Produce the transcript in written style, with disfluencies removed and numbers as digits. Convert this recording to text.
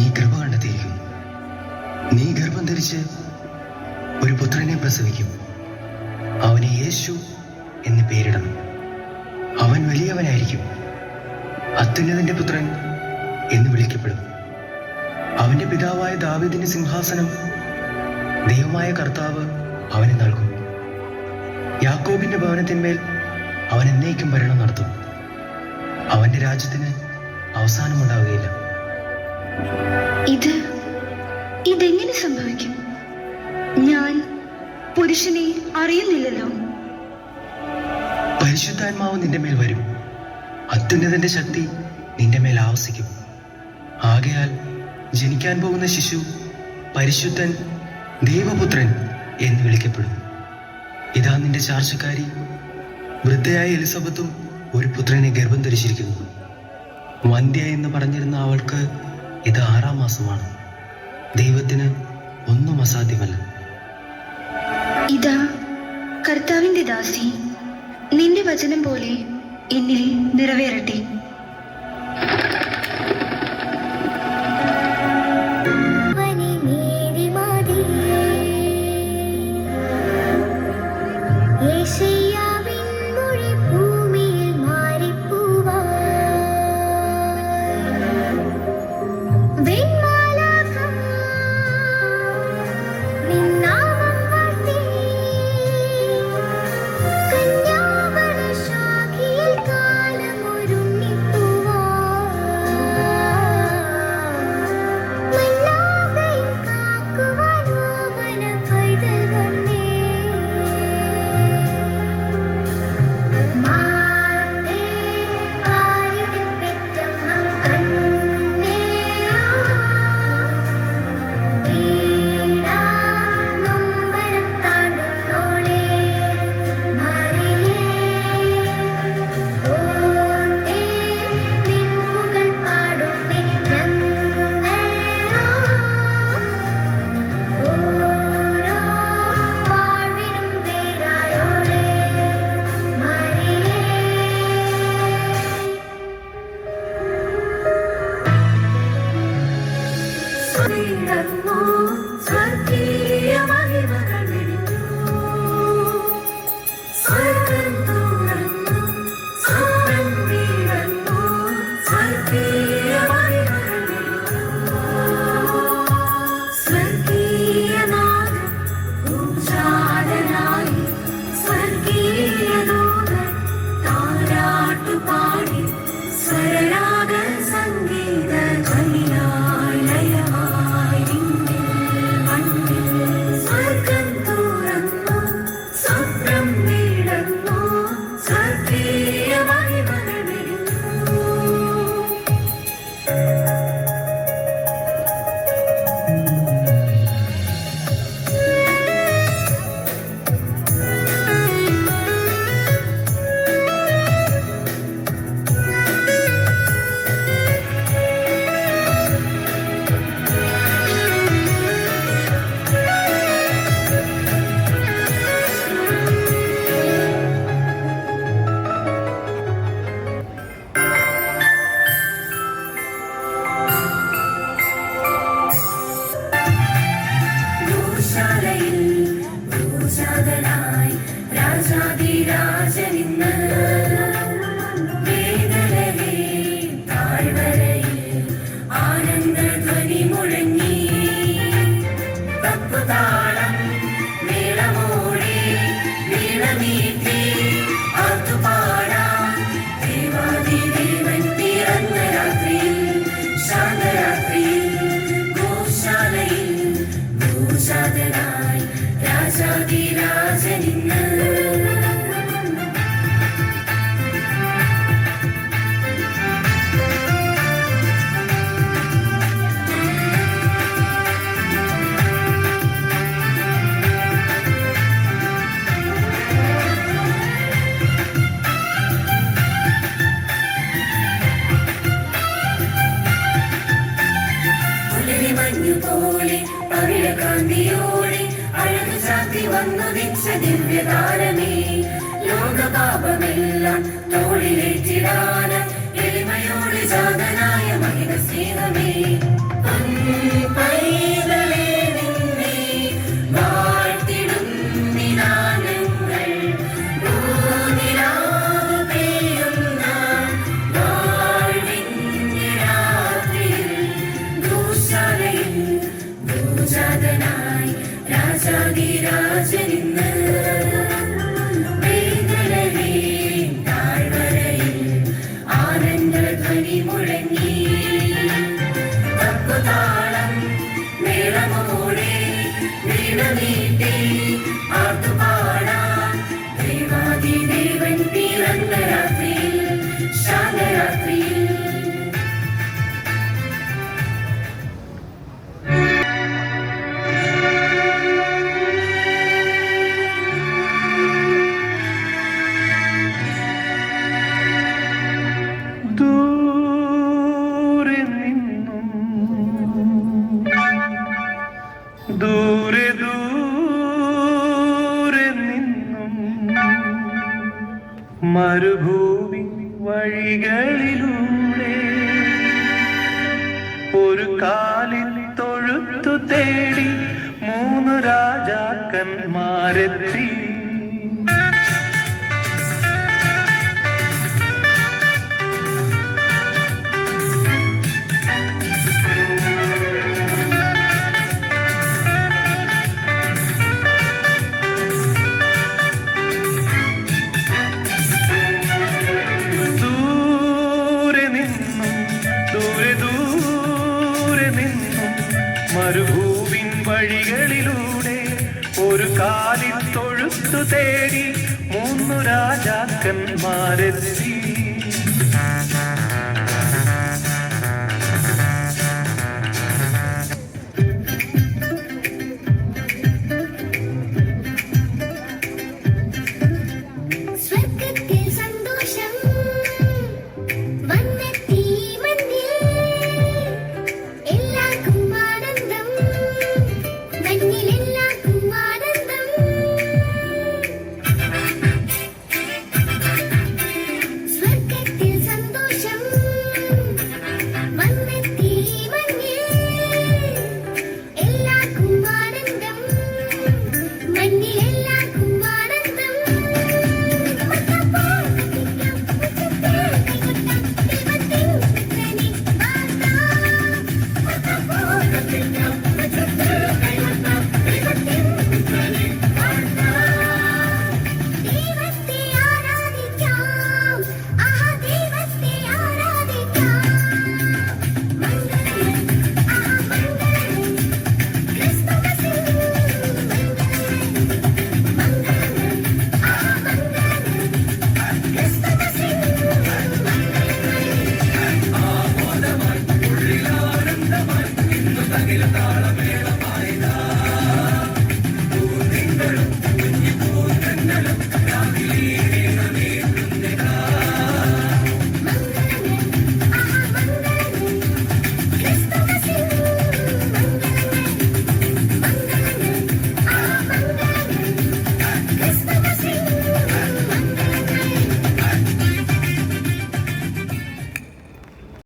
നീ കൃപ കണ്ടെത്തിയിരിക്കുന്നു. നീ ഗർഭം ധരിച്ച് ഒരു പുത്രനെ പ്രസവിക്കും. അവന് യേശു എന്ന് പേരിടണം. അവൻ വലിയവനായിരിക്കും, അത്യുന്നതന്റെ പുത്രൻ എന്ന് വിളിക്കപ്പെടും. അവന്റെ പിതാവായ ദാവീദിന്റെ സിംഹാസനം ദൈവമായ കർത്താവ് അവന് നൽകും. യാക്കോബിന്റെ ഭവനത്തിന്മേൽ അവൻ എന്നേക്കും ഭരണം നടത്തും. അവന്റെ രാജ്യത്തിന് അവസാനമുണ്ടാവുകയില്ല. ഇതെങ്ങനെ സംഭവിക്കും? ഞാൻ പുരുഷനെ അറിയുന്നില്ലല്ലോ. പരിശുദ്ധാത്മാവ് നിന്റെ മേൽ വരും, അത്യുന്നതന്റെ ശക്തി നിന്റെ മേൽ ആവസിക്കും. ആകയാൽ ജനിക്കാൻ പോകുന്ന ശിശു പരിശുദ്ധൻ, ദൈവപുത്രൻ എന്ന് വിളിക്കപ്പെടും. ഇതാ നിന്റെ ചാർച്ചക്കാരി വൃദ്ധയായ എലിസബത്തും ഒരു പുത്രനെ ഗർഭം ധരിച്ചിരിക്കുന്നു. വന്ധ്യ എന്ന് പറഞ്ഞിരുന്ന അവൾക്ക് ഇത് 6-ാം മാസമാണ്. ദൈവത്തിന് ഒന്നും അസാധ്യമല്ല. ഇതാ കർത്താവിന്റെ ദാസി, നിന്റെ വചനം പോലെ എന്നിൽ നിറവേറട്ടെ. പോലെ പവിഴകാന്തിയോടെ അഴകു ചാത്തി വന്നുദിച്ച ദിവ്യതാരമേ, ലോകപാപമെല്ലാം തോളിലേറ്റിടാൻ എളിമയോട് ജാതനായ മഹിത സ്നേഹമേ. ജാതനായി രാജാതിരാജനിന്ന് വേദനയിൽ താഴ്വരയിൽ ആനന്ദധ്വനി മുഴങ്ങി തപ്പുതാളം മേളമോടെ വീണമീട്ടി ആർത്തുപാടാം ദേവാദിദേവൻ പിറന്ന രാത്രിയിൽ ശാന്തരാത്രിയിൽ ദൂരെ നിന്നും ദൂരെ ദൂരെ നിന്നും മരുഭൂമി വഴികളിലൂടെ ഒരു കാലിൽ തൊഴുത്തു തേടി 3 രാജാക്കന്മാരെത്തി. മരുഭൂവിൻ വഴികളിലൂടെ ഒരു കാലിൽ തൊഴുത്തു തേടി 3 രാജാക്കന്മാരെത്തി. താളമേളം